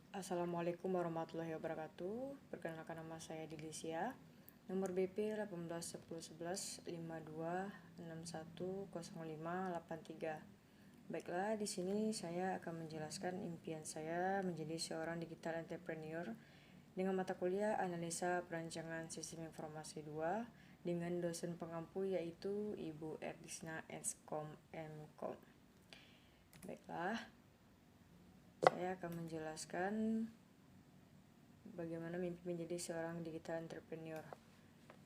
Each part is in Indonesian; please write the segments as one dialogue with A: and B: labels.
A: Assalamualaikum warahmatullahi wabarakatuh. Perkenalkan, nama saya Dilisia. Nomor BP 18101152610583. Baiklah, di sini saya akan menjelaskan impian saya menjadi seorang digital entrepreneur dengan mata kuliah Analisa Perancangan Sistem Informasi 2 dengan dosen pengampu yaitu Ibu Erdisna Eskom Mkom. Baiklah, saya akan menjelaskan bagaimana mimpi menjadi seorang digital entrepreneur.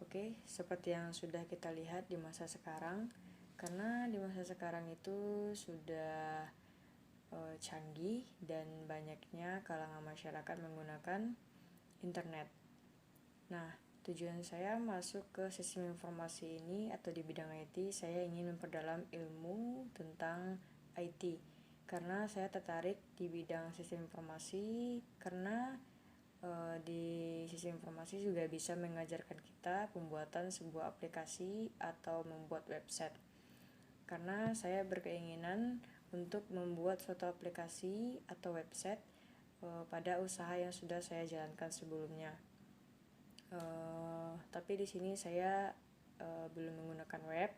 A: Oke, seperti yang sudah kita lihat di masa sekarang, karena di masa sekarang itu sudah canggih dan banyaknya kalangan masyarakat menggunakan internet. Nah, tujuan saya masuk ke sistem informasi ini atau di bidang IT, saya ingin memperdalam ilmu tentang IT. Karena saya tertarik di bidang sistem informasi karena di sistem informasi juga bisa mengajarkan kita pembuatan sebuah aplikasi atau membuat website. Karena saya berkeinginan untuk membuat suatu aplikasi atau website pada usaha yang sudah saya jalankan sebelumnya. Tapi di sini saya belum menggunakan web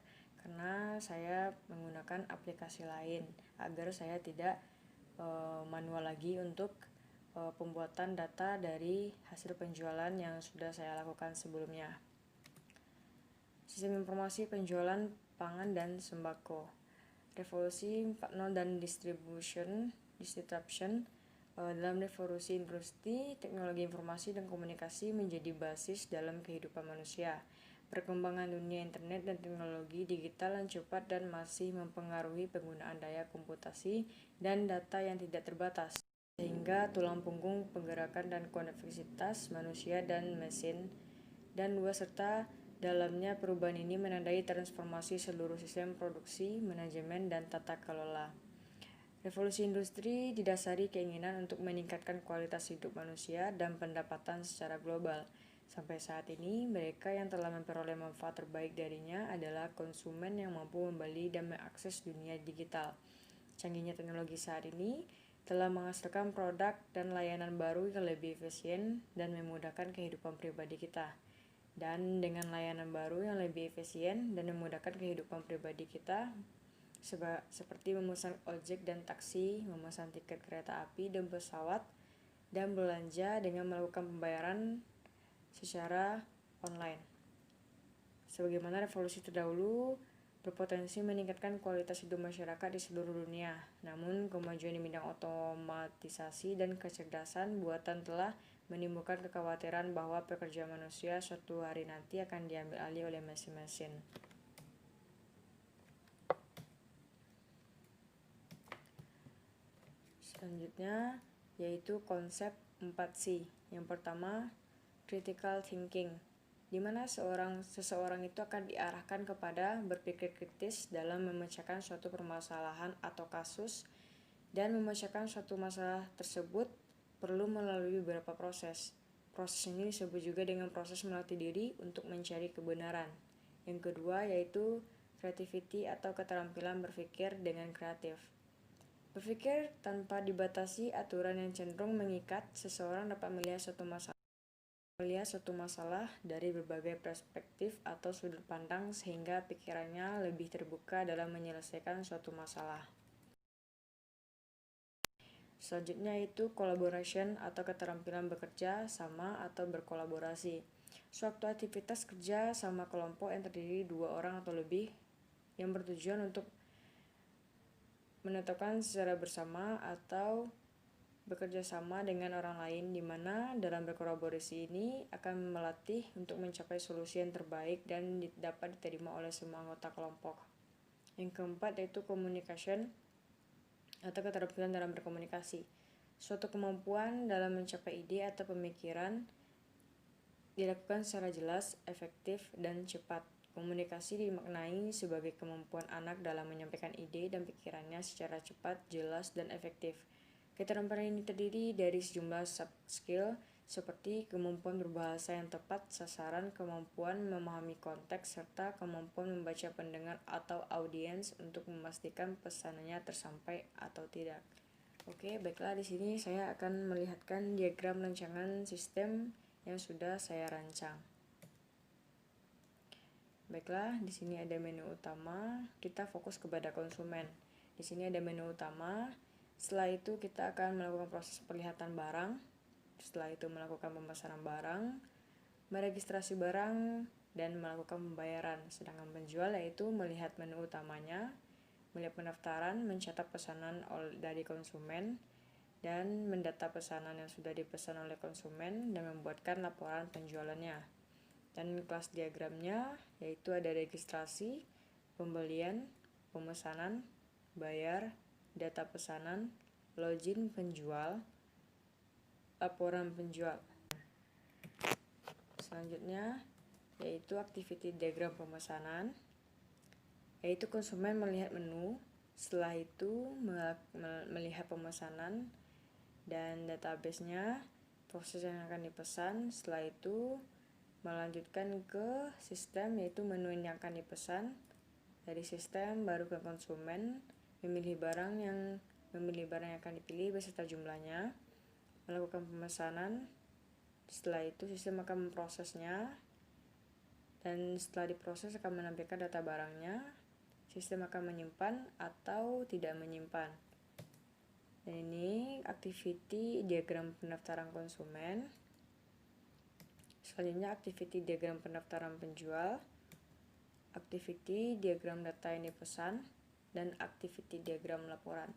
A: karena saya menggunakan aplikasi lain agar saya tidak manual lagi untuk pembuatan data dari hasil penjualan yang sudah saya lakukan sebelumnya. Sistem informasi penjualan pangan dan sembako. Revolusi 4.0 dan disruption. Dalam revolusi industri, teknologi informasi dan komunikasi menjadi basis dalam kehidupan manusia. Perkembangan dunia internet dan teknologi digital yang cepat dan masih mempengaruhi penggunaan daya komputasi dan data yang tidak terbatas, sehingga tulang punggung penggerakan dan konektivitas manusia dan mesin. Dan serta dalamnya perubahan ini menandai transformasi seluruh sistem produksi, manajemen, dan tata kelola. Revolusi industri didasari keinginan untuk meningkatkan kualitas hidup manusia dan pendapatan secara global. Sampai saat ini, mereka yang telah memperoleh manfaat terbaik darinya adalah konsumen yang mampu membeli dan mengakses dunia digital. Canggihnya teknologi saat ini telah menghasilkan produk dan layanan baru yang lebih efisien dan memudahkan kehidupan pribadi kita. Dan dengan layanan baru yang lebih efisien dan memudahkan kehidupan pribadi kita, seperti memesan ojek dan taksi, memesan tiket kereta api dan pesawat, dan belanja dengan melakukan pembayaran secara online. Sebagaimana revolusi terdahulu berpotensi meningkatkan kualitas hidup masyarakat di seluruh dunia. Namun, kemajuan di bidang otomatisasi dan kecerdasan buatan telah menimbulkan kekhawatiran bahwa pekerjaan manusia suatu hari nanti akan diambil alih oleh mesin-mesin. Selanjutnya yaitu konsep 4C. Yang pertama, critical thinking, di mana seseorang itu akan diarahkan kepada berpikir kritis dalam memecahkan suatu permasalahan atau kasus, dan memecahkan suatu masalah tersebut perlu melalui beberapa proses. Proses ini disebut juga dengan proses melatih diri untuk mencari kebenaran. Yang kedua yaitu creativity atau keterampilan berpikir dengan kreatif. Berpikir tanpa dibatasi aturan yang cenderung mengikat, seseorang dapat melihat suatu masalah dari berbagai perspektif atau sudut pandang sehingga pikirannya lebih terbuka dalam menyelesaikan suatu masalah. Selanjutnya itu collaboration atau keterampilan bekerja sama atau berkolaborasi. Suatu aktivitas kerja sama kelompok yang terdiri 2 orang atau lebih yang bertujuan untuk menentukan secara bersama atau bekerja sama dengan orang lain, di mana dalam berkolaborasi ini akan melatih untuk mencapai solusi yang terbaik dan dapat diterima oleh semua anggota kelompok. Yang keempat yaitu communication atau keterampilan dalam berkomunikasi. Suatu kemampuan dalam mencapai ide atau pemikiran dilakukan secara jelas, efektif, dan cepat. Komunikasi dimaknai sebagai kemampuan anak dalam menyampaikan ide dan pikirannya secara cepat, jelas, dan efektif. Keterampilan ini terdiri dari sejumlah sub-skill seperti kemampuan berbahasa yang tepat sasaran, kemampuan memahami konteks, serta kemampuan membaca pendengar atau audiens untuk memastikan pesannya tersampai atau tidak. Oke, baiklah, di sini saya akan melihatkan diagram rancangan sistem yang sudah saya rancang. Baiklah, di sini ada menu utama, kita fokus kepada konsumen. Di sini ada menu utama. Setelah itu kita akan melakukan proses penglihatan barang. Setelah itu melakukan pemesanan barang, meregistrasi barang, dan melakukan pembayaran. Sedangkan penjual yaitu melihat menu utamanya, melihat pendaftaran, mencatat pesanan dari konsumen, dan mendata pesanan yang sudah dipesan oleh konsumen dan membuatkan laporan penjualannya. Dan kelas diagramnya yaitu ada registrasi, pembelian, pemesanan, bayar, data pesanan, login penjual, laporan penjual. Selanjutnya yaitu activity diagram pemesanan, yaitu konsumen melihat menu, setelah itu melihat pemesanan dan database-nya, proses yang akan dipesan, setelah itu melanjutkan ke sistem yaitu menu yang akan dipesan, dari sistem baru ke konsumen, memilih barang yang akan dipilih beserta jumlahnya, melakukan pemesanan. Setelah itu sistem akan memprosesnya, dan setelah diproses akan menampilkan data barangnya. Sistem akan menyimpan atau tidak menyimpan. Dan ini activity diagram pendaftaran konsumen. Selanjutnya activity diagram pendaftaran penjual, activity diagram data yang dipesan, dan activity diagram laporan.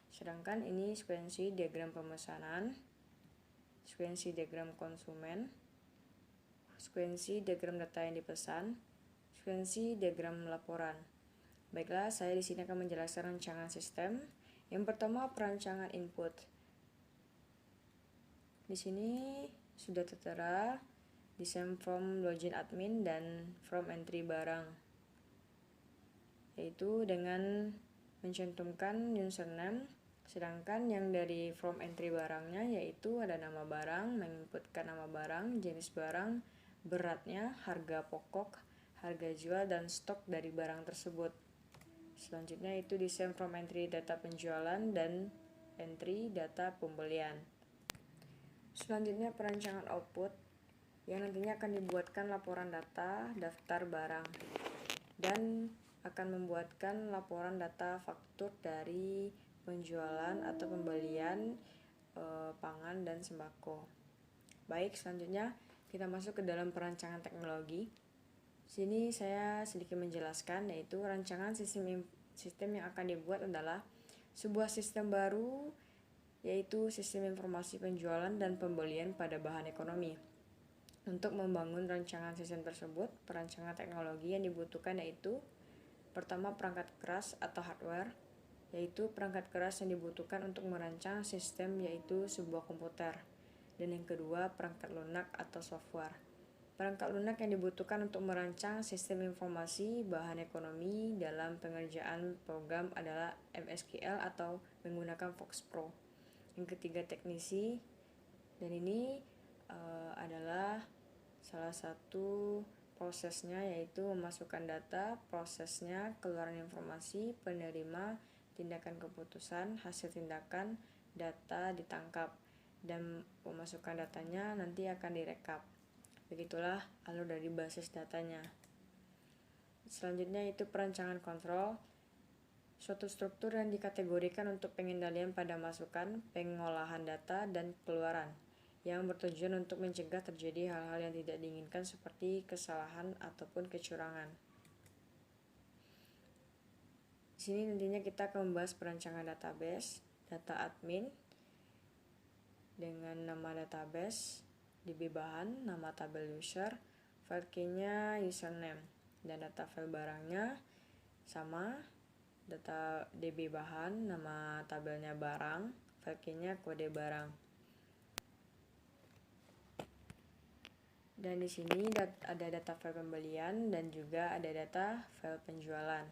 A: Sedangkan ini sekuensi diagram pemesanan, sekuensi diagram konsumen, sekuensi diagram data yang dipesan, sekuensi diagram laporan. Baiklah, saya di sini akan menjelaskan rancangan sistem. Yang pertama, perancangan input. Di sini sudah tertera design from login admin dan from entry barang, yaitu dengan mencantumkan username. Sedangkan yang dari from entry barangnya yaitu ada nama barang, menginputkan nama barang, jenis barang, beratnya, harga pokok, harga jual, dan stok dari barang tersebut. Selanjutnya itu design from entry data penjualan dan entry data pembelian. Selanjutnya perancangan output, yang nantinya akan dibuatkan laporan data daftar barang dan akan membuatkan laporan data faktur dari penjualan atau pembelian pangan dan sembako. Baik, selanjutnya kita masuk ke dalam perancangan teknologi. Sini saya sedikit menjelaskan, yaitu rancangan sistem yang akan dibuat adalah sebuah sistem baru, yaitu sistem informasi penjualan dan pembelian pada bahan ekonomi. Untuk membangun rancangan sistem tersebut, perancangan teknologi yang dibutuhkan yaitu pertama perangkat keras atau hardware, yaitu perangkat keras yang dibutuhkan untuk merancang sistem yaitu sebuah komputer. Dan yang kedua perangkat lunak atau software. Perangkat lunak yang dibutuhkan untuk merancang sistem informasi bahan ekonomi dalam pengerjaan program adalah MSQL atau menggunakan Fox Pro. Yang ketiga teknisi, dan ini adalah salah satu prosesnya yaitu memasukkan data, prosesnya, keluaran informasi, penerima, tindakan keputusan, hasil tindakan, data ditangkap, dan pemasukan datanya nanti akan direkap. Begitulah alur dari basis datanya. Selanjutnya itu perancangan kontrol, suatu struktur yang dikategorikan untuk pengendalian pada masukan, pengolahan data, dan keluaran, yang bertujuan untuk mencegah terjadi hal-hal yang tidak diinginkan seperti kesalahan ataupun kecurangan. Di sini nantinya kita akan membahas perancangan database, data admin dengan nama database, DB bahan, nama tabel user, file key-nya username, dan data file barangnya sama, data DB bahan, nama tabelnya barang, file key-nya kode barang. Dan di sini ada data file pembelian dan juga ada data file penjualan.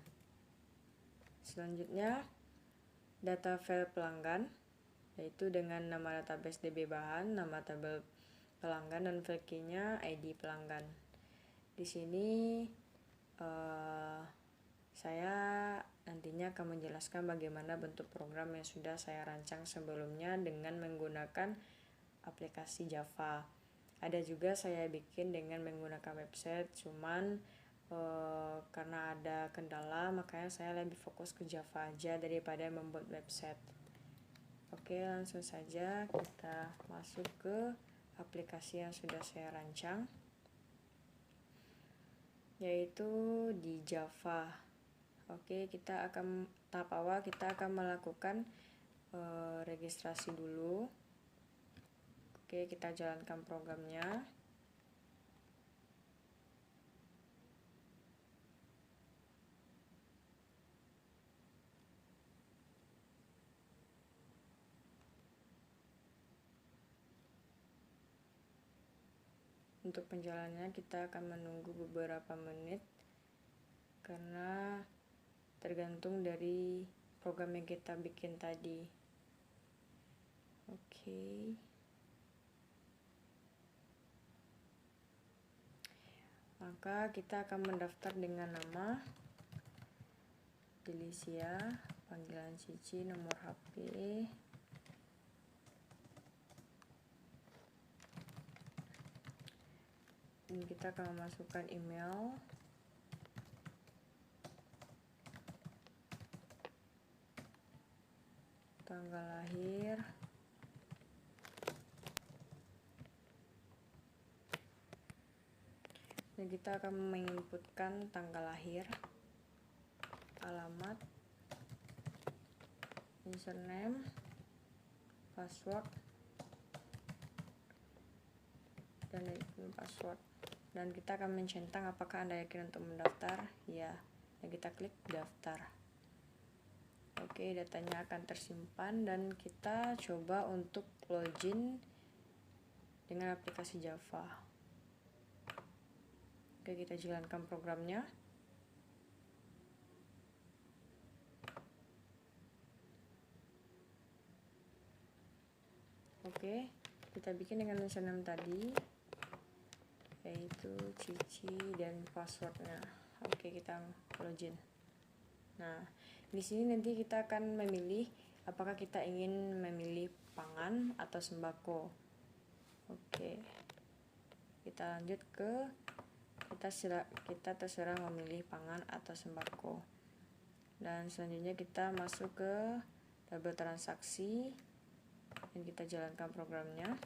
A: Selanjutnya data file pelanggan, yaitu dengan nama database DB bahan, nama tabel pelanggan, dan file key-nya ID pelanggan. Di sini saya nantinya akan menjelaskan bagaimana bentuk program yang sudah saya rancang sebelumnya dengan menggunakan aplikasi Java. Ada juga saya bikin dengan menggunakan website, cuman karena ada kendala makanya saya lebih fokus ke Java aja daripada membuat website. Oke, langsung saja kita masuk ke aplikasi yang sudah saya rancang, yaitu di Java. Oke, tahap awal kita akan melakukan registrasi dulu. Oke, kita jalankan programnya. Untuk penjalannya kita akan menunggu beberapa menit karena tergantung dari program yang kita bikin tadi. Oke. Maka kita akan mendaftar dengan nama Delicia, panggilan Cici, nomor HP, dan kita akan memasukkan email, tanggal lahir, dan kita akan menginputkan tanggal lahir, alamat, username, password, dan password. Dan kita akan mencentang apakah Anda yakin untuk mendaftar. Ya, dan kita klik daftar. Oke, datanya akan tersimpan dan kita coba untuk login dengan aplikasi Java. Oke, kita jalankan programnya. Oke, kita bikin dengan username tadi, yaitu Cici dan passwordnya. Oke, kita login. Nah, di sini nanti kita akan memilih apakah kita ingin memilih pangan atau sembako. Oke, kita lanjut ke kita terserah memilih pangan atau sembako. Dan selanjutnya kita masuk ke tabel transaksi dan kita jalankan programnya.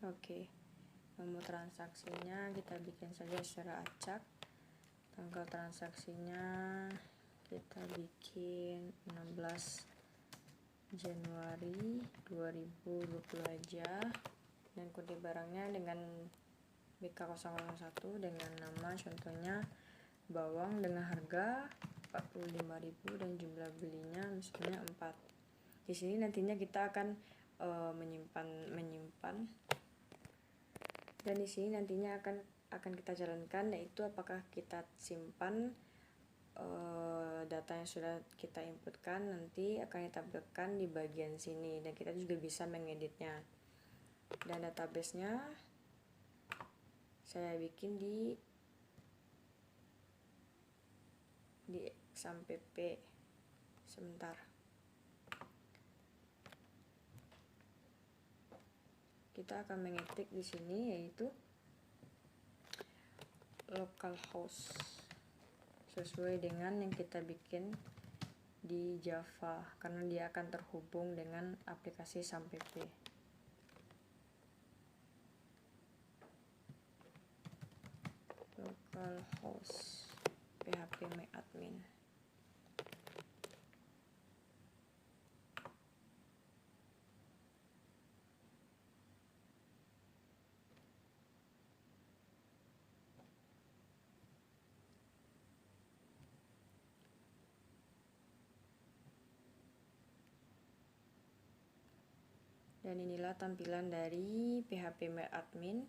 A: Oke, nomor transaksinya kita bikin saja secara acak. Tanggal transaksinya kita bikin 16 Januari 2020 aja, dan kode barangnya dengan BK001 dengan nama contohnya bawang dengan harga 45.000 dan jumlah belinya misalnya 4. Di sini nantinya kita akan menyimpan dan di sini nantinya akan kita jalankan, yaitu apakah kita simpan data yang sudah kita inputkan nanti akan ditampilkan di bagian sini, dan kita juga bisa mengeditnya. Dan database-nya saya bikin di sampai P. Sebentar. Kita akan mengetik di sini yaitu localhost sesuai dengan yang kita bikin di Java karena dia akan terhubung dengan aplikasi SAMPP. Localhost phpMyAdmin. Dan inilah tampilan dari phpMyAdmin,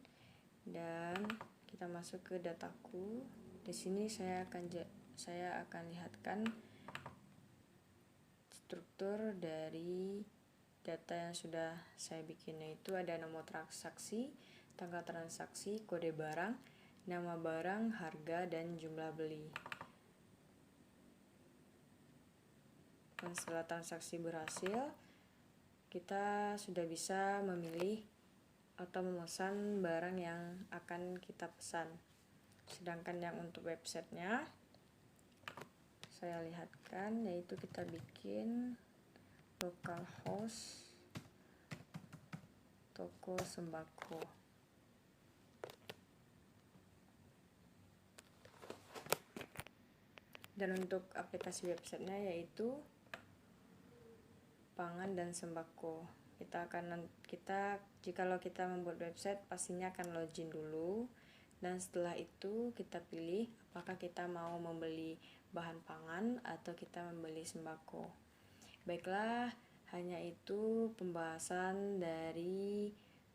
A: dan Kita masuk ke dataku. Di sini saya akan lihatkan struktur dari data yang sudah saya bikin, yaitu ada nomor transaksi, tanggal transaksi, kode barang, nama barang, harga, dan jumlah beli. Dan setelah transaksi berhasil, kita sudah bisa memilih atau memesan barang yang akan kita pesan. Sedangkan yang untuk websitenya saya lihatkan, yaitu kita bikin localhost toko sembako. Dan untuk aplikasi websitenya yaitu pangan dan sembako. Jikalau kita membuat website, pastinya akan login dulu, dan setelah itu kita pilih apakah kita mau membeli bahan pangan atau kita membeli sembako. Baiklah, hanya itu pembahasan dari